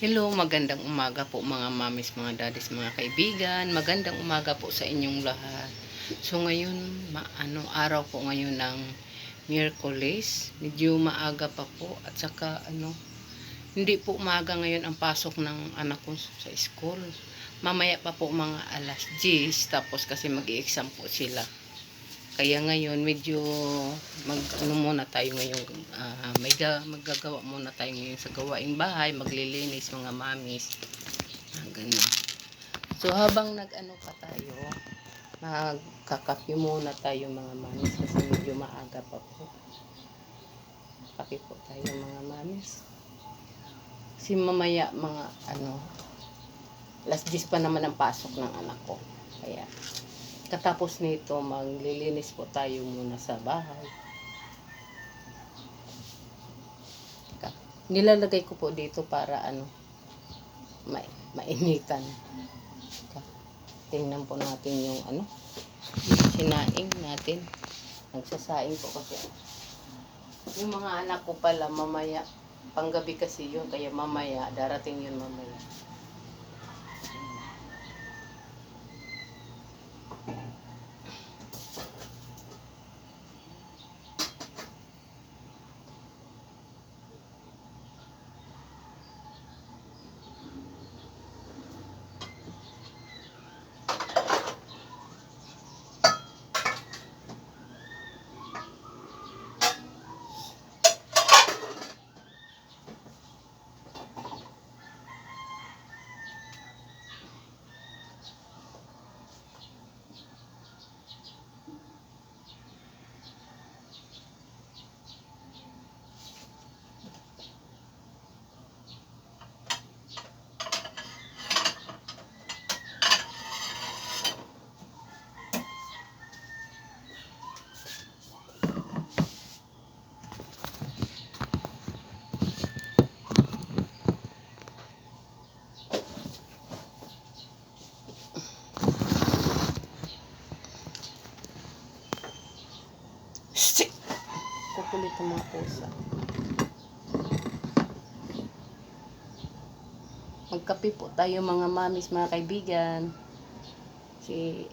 Hello, magandang umaga po mga mamis, mga daddies, mga kaibigan. Magandang umaga po sa inyong lahat. So ngayon, araw po ngayon ng Miyerkules. Medyo maaga pa po at saka hindi po umaga ngayon ang pasok ng anak ko sa school. Mamaya pa po mga alas 10 tapos kasi mag-i-exam po sila. Kaya ngayon medyo muna tayo ngayon, maggagawa muna tayo ngayon sa gawaing bahay, maglilinis mga mamis. Ganun. So habang pa tayo, magkakape muna tayo mga mamis kasi medyo maaga pa po. Kape po tayo mga mamis. Kasi mamaya mga alas 10 pa naman ang pasok ng anak ko. Kaya katapos nito, maglilinis po tayo muna sa bahay. Nilalagay ko po dito para mainitan. Tingnan po natin yung sinaing natin. Nagsasaing po kasi. Yung mga anak ko pala mamaya, panggabi kasi yun, kaya mamaya, darating yun mamaya. Kukulit ang mga pusa. Magkape po tayo mga mamis, mga kaibigan. Kasi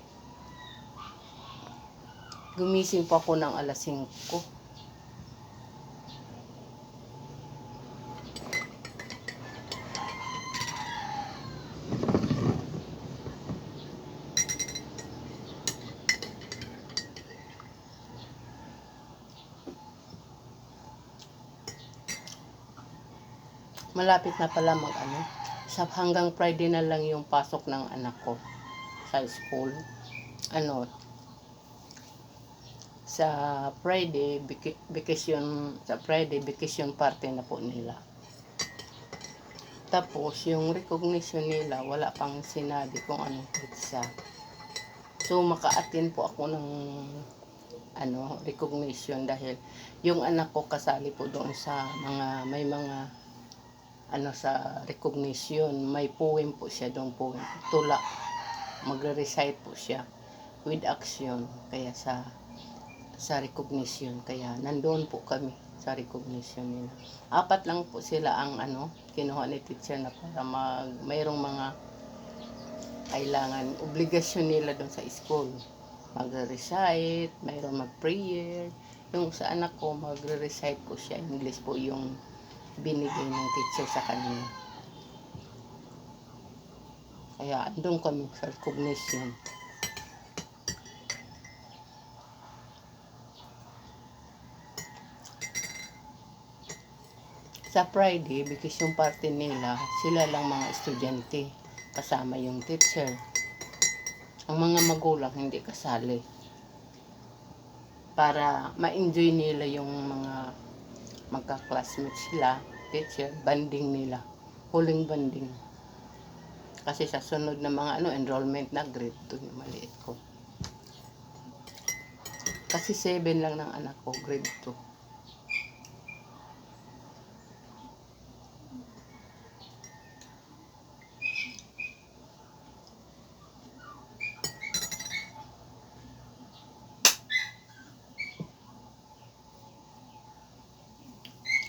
gumising po ako ng alas 5. Malapit na pala hanggang Friday na lang yung pasok ng anak ko sa school. Sa Friday, vacation party na po nila. Tapos, yung recognition nila, wala pang sinabi kung anong pizza. So, maka-attend po ako ng recognition dahil yung anak ko kasali po doon sa may mga sa recognition, may poem po siya doon, poem, tula, magre-recite po siya with action, kaya sa recognition, kaya nandoon po kami sa recognition nila. 4 lang po sila ang kinuha ni teacher na para mayroong mga kailangan, obligasyon nila doon sa school, magre-recite, mayroong mag-prayer. Yung sa anak ko, magre-recite po siya, English po yung binigay ng teacher sa kanila. Kaya andun kami sa recognition. Sa Friday, vacation party nila, sila lang mga estudyante, kasama yung teacher. Ang mga magulang hindi kasali. Para ma-enjoy nila yung mga magka-classmates sila, teacher, banding nila, huling banding. Kasi sa sunod na mga enrollment na grade 2 yung maliit ko. Kasi 7 lang ng anak ko, grade 2.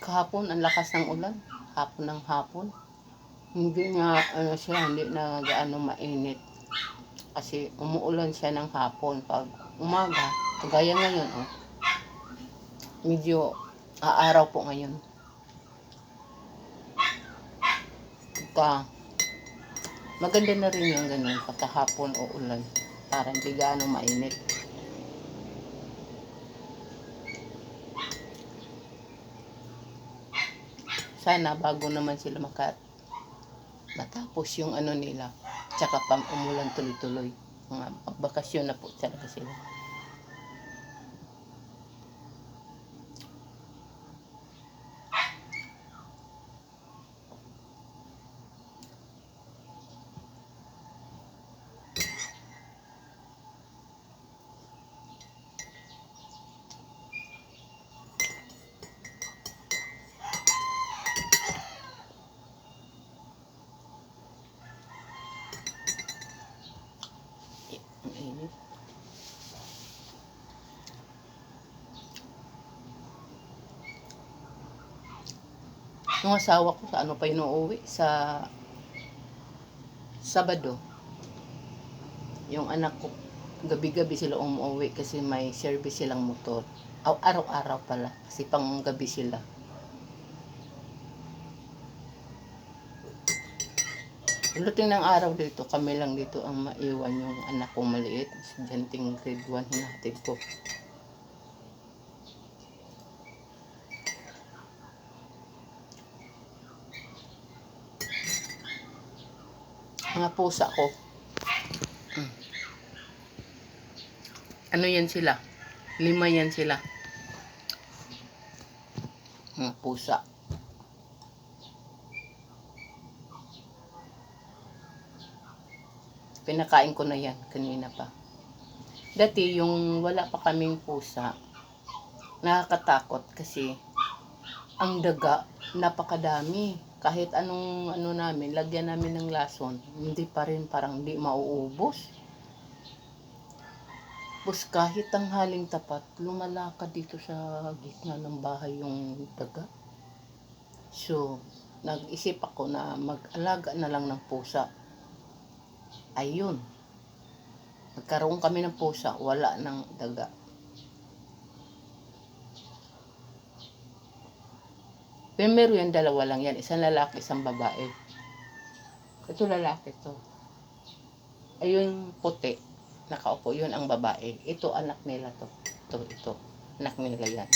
Kahapon, ang lakas ng ulan. Hapon ng hapon. Hindi nga, ano siya, hindi na gaano mainit. Kasi umuulan siya ng hapon. Pag umaga, kagaya ngayon, oh, medyo aaraw po ngayon. Pagka, maganda na rin yung ganun, pagkahapon o ulan. Para hindi gaano mainit. Sana bago naman sila matapos yung ano nila, tsaka pang umulan tuloy-tuloy. Mga bakasyon na po talaga sila. Ang init. Yung asawa ko, sa ano pa yun uuwi? Sa Sabado. Yung anak ko, gabi-gabi sila umuwi kasi may service silang motor. Araw-araw pala, kasi pang gabi sila. Pagdating ng araw dito, kami lang dito ang maiwan yung anak kong maliit. Estudyanteng grade 1 hinatid ko. Mga pusa ko. Ano yan sila? 5 yan sila. Mga pusa. Pinakain ko na yan kanina pa. Dati yung wala pa kaming pusa, nakakatakot kasi ang daga napakadami. Kahit anong ano namin, lagyan namin ng lason, hindi pa rin, parang hindi mauubos. Tapos kahit tanghaling tapat, lumalakad dito sa gitna ng bahay yung daga. So, nag-isip ako na mag-alaga na lang ng pusa. Ayun. Nagkaroon kami ng pusa, wala ng daga. Pero yan, dalawa lang yan. Isang lalaki, isang babae. Ito lalaki to. Ayun puti. Nakaupo, yun ang babae. Ito anak nila to. Ito. Anak nila yan.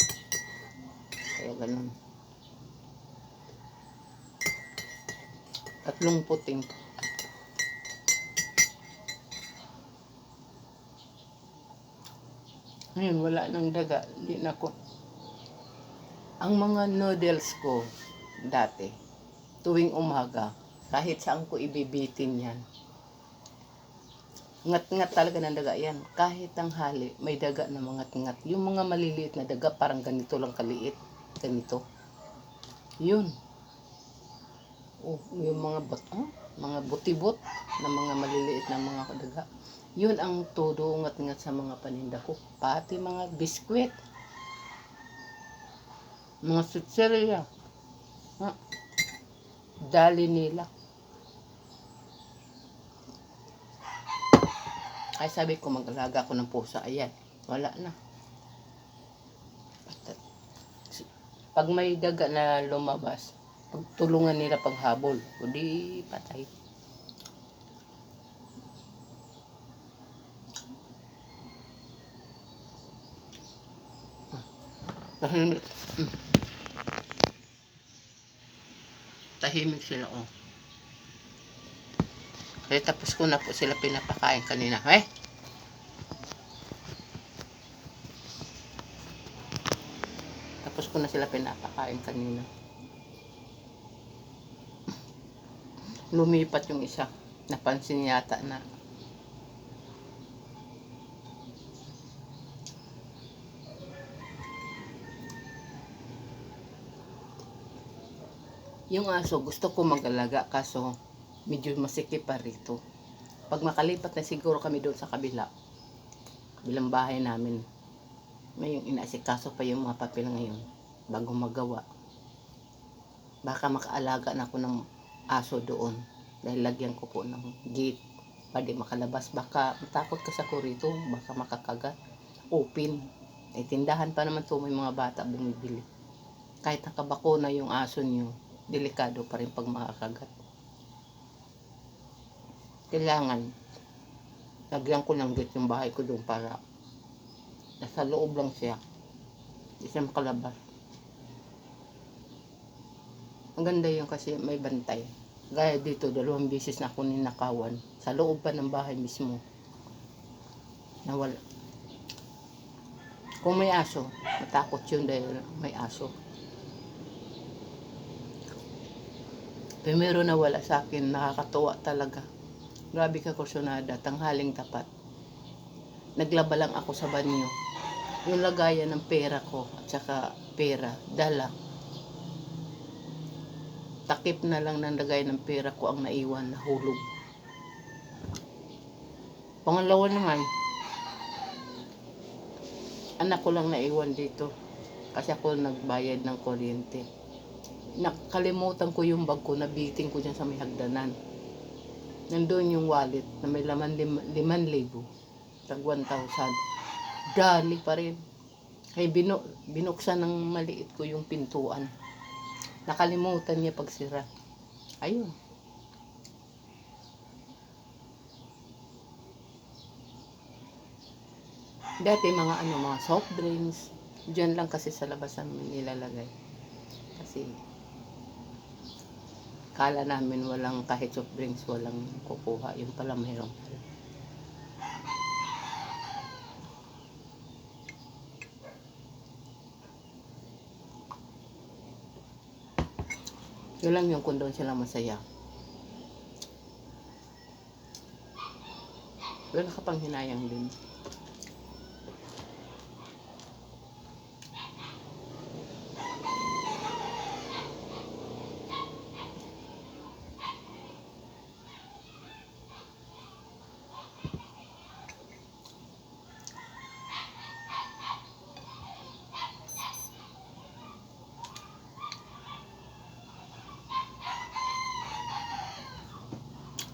Kaya ganun. Tatlong puting. Ngayon, wala nang daga. Hindi na ko. Ang mga noodles ko, dati, tuwing umaga, kahit saan ko ibibitin yan, ngat-ngat talaga ng daga yan. Kahit tanghali, may daga na mga ngat. Yung mga maliliit na daga, parang ganito lang kaliit. Ganito. Yun. Oh, yung mga butibot na mga maliliit na mga daga. Yun ang todo ngat-ngat sa mga paninda ko. Pati mga biskwit. Mga sutserya. Dali nila. Ay sabi ko mag-alaga ako ng pusa. Ayan. Wala na. Pag may daga na lumabas, pagtulungan nila paghabol. O di patay. Tahimik sila, oh. Kaya tapos ko na po sila pinapakain kanina. Tapos ko na sila pinapakain kanina. Lumipat yung isa. Napansin yata na. Yung aso, gusto ko mag-alaga kaso medyo masikip pa rito. Pag makalipat na siguro kami doon sa kabilang bahay namin, ngayong inaasikaso pa yung mga papel ngayon bago magawa. Baka makaalaga na ako ng aso doon. Dahil lagyan ko po ng gate para di makalabas. Baka matakot ka sa kurito, baka makakagat. Open. Ay tindahan pa naman to, may mga bata bumibili. Kahit nakabakuna yung aso nyo, delikado pa rin pag makakagat. Kailangan lagyan ko ng gate yung bahay ko doon para nasa loob lang siya. Hindi siya makalabas. Ang ganda yun kasi may bantay. Gaya dito, 2 beses na ako ninakawan. Sa loob pa ng bahay mismo. Nawala. Kung may aso, matakot yun dahil may aso. Primero nawala sa akin, nakakatuwa talaga. Grabe ka kursunada, tanghaling tapat. Naglaba lang ako sa banyo. Yung lagayan ng pera ko at saka pera, dala. Takip na lang ng lagayan ng pera ko ang naiwan na hulog. Pangalawa naman, anak ko lang naiwan dito kasi ako nagbayad ng kuryente. Nakalimutan ko yung bag ko, nabiting ko dyan sa may hagdanan. Nandun yung wallet na may laman 5,000, tag 1,000. Dali pa rin. Kaya binuksan ng maliit ko yung pintuan. Nakalimutan niya pagsira. Ayun. Dati mga soft drinks, diyan lang kasi sa labas namin nilalagay. Kasi kala namin walang kahit soft drinks, walang kukuha. Yung pala mayroon. Yun lang yung kung doon sila masaya. Pero nakapanghinayang din.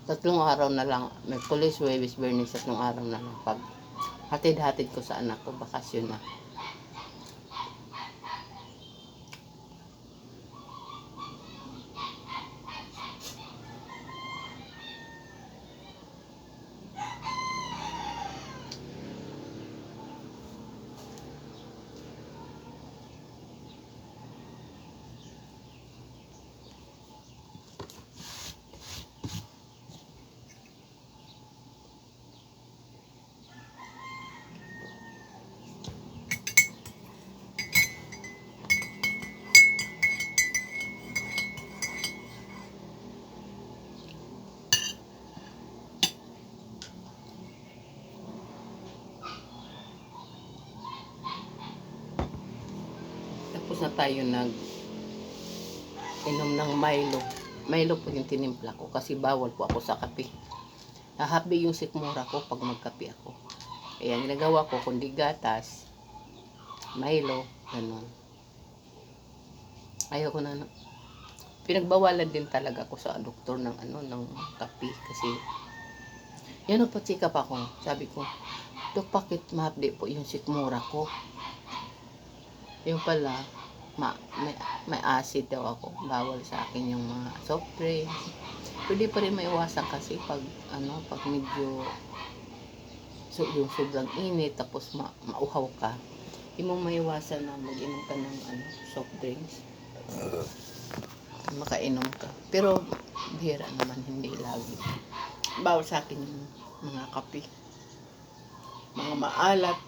Tatlong araw na lang, Merkulis, Huwebes, Biyernes, 3 araw na lang. Pag hatid-hatid ko sa anak ko, bakasyon na. Tapos na tayo inom ng Milo. Milo po yung tinimpla ko kasi bawal po ako sa kape. Nahabi yung sikmura ko pag magkape ako. Kaya ginagawa ko kundi gatas, Milo, ganun. Ayaw ko na. Pinagbawalan din talaga ako sa doktor ng ng kape kasi yan po check up ako. Sabi ko, Dok, bakit mahapdi po yung sikmura ko? Yung pala, may acid daw ako. Bawal sa akin yung mga soft drinks. Pwede pa rin maiwasan kasi pag medyo yung sobrang init tapos mauhaw ka. Hindi mo maiwasan na mag-inom ka ng soft drinks. Makainom ka. Pero bihira naman, hindi lagi. Bawal sa akin yung mga kape. Mga maalat,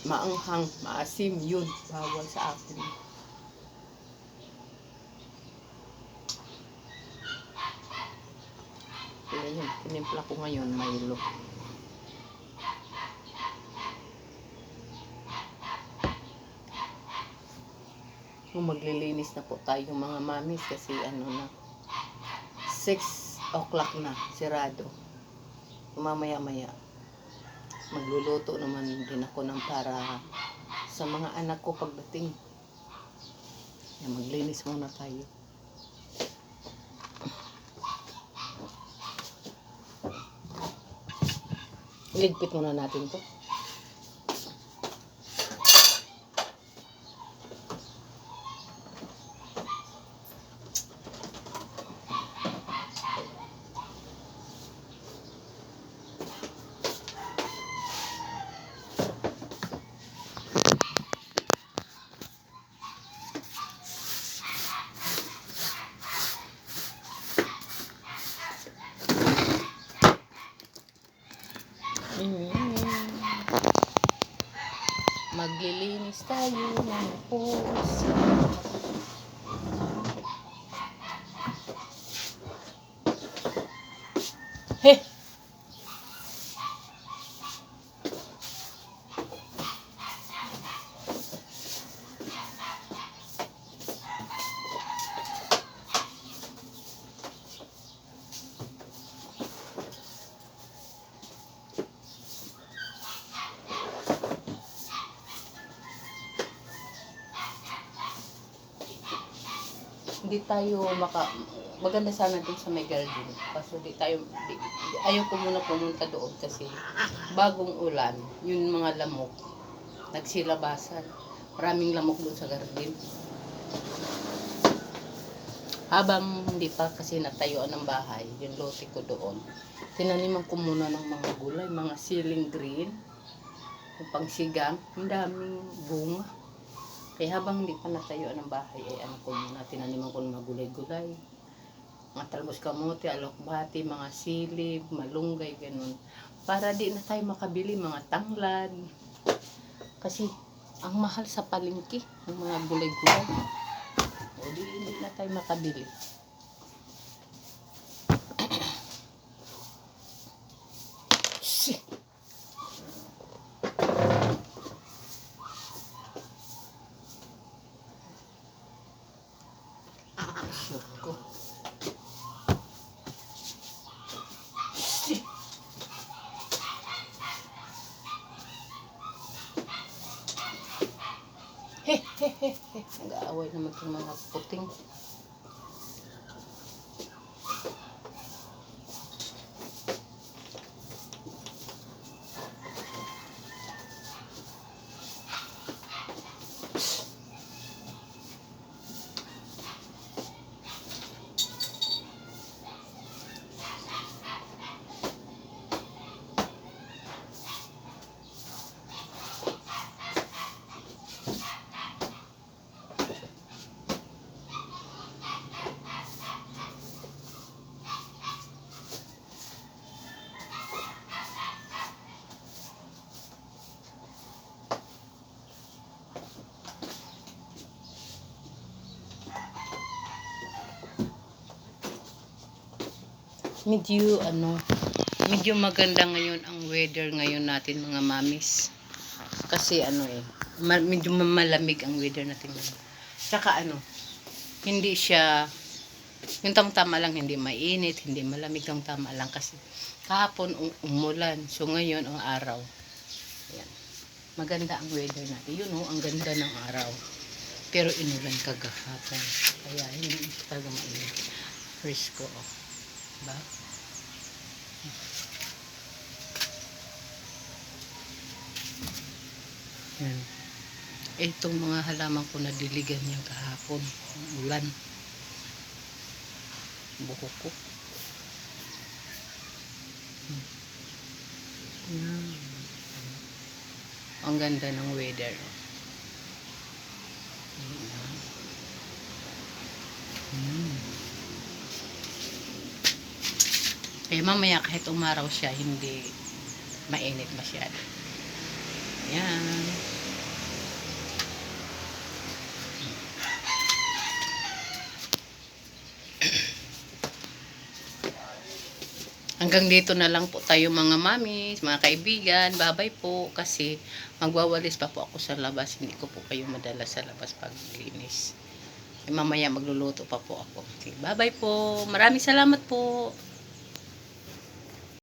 maanghang, maasim, yun. Bawal sa akin. Kaya yun, tinimpla ko ngayon, Milo. Kung maglilinis na po tayo mga mamis kasi na 6 o'clock na, sirado. Mamaya-maya magluluto naman din ako ng para sa mga anak ko pagdating. Maglinis muna tayo. Iligpit muna natin to. Maglilinis tayo ng puso. He! Hindi tayo maganda sana dun sa may garden. Kaso ayaw ko muna pumunta doon kasi bagong ulan, yung mga lamok, nagsilabasan. Maraming lamok doon sa garden. Habang hindi pa kasi natayuan ng bahay, yung lote ko doon, tinaniman ko muna ng mga gulay, mga siling green, yung pangsigang, ang daming bunga. Kaya habang hindi pa natayuan ng bahay, ay ko muna, tinaniman ko ng mga gulay-gulay. Mga talbos kamote, alokbati, mga silib, malunggay, ganun. Para di na tayo makabili mga tanglad. Kasi ang mahal sa palengke, ng mga gulay-gulay. O hindi na tayo makabili. Sure ko. Nag-aaway naman itong mga puting. Medyo maganda ngayon ang weather ngayon natin mga mamis. Kasi medyo malamig ang weather natin ngayon. Tsaka hindi siya, yung tama lang, hindi mainit, hindi malamig, ang tama lang kasi kahapon umulan. So ngayon ang araw. Ayan. Maganda ang weather natin. Ang ganda ng araw. Pero inulan kagahapon. Kaya hindi talaga mainit. Fresco. Diba? Yan. Itong mga halaman ko na diligan niya kahapon. Ulan. Buhok ko. Yan. Ang ganda ng weather. Kaya mamaya kahit umaraw siya, hindi mainit masyado. Yan. Hanggang dito na lang po tayo mga mamis, mga kaibigan. Bye-bye po kasi magwawalis pa po ako sa labas. Hindi ko po kayo madala sa labas paglinis. Mamaya magluluto pa po ako. Okay, bye-bye po. Maraming salamat po.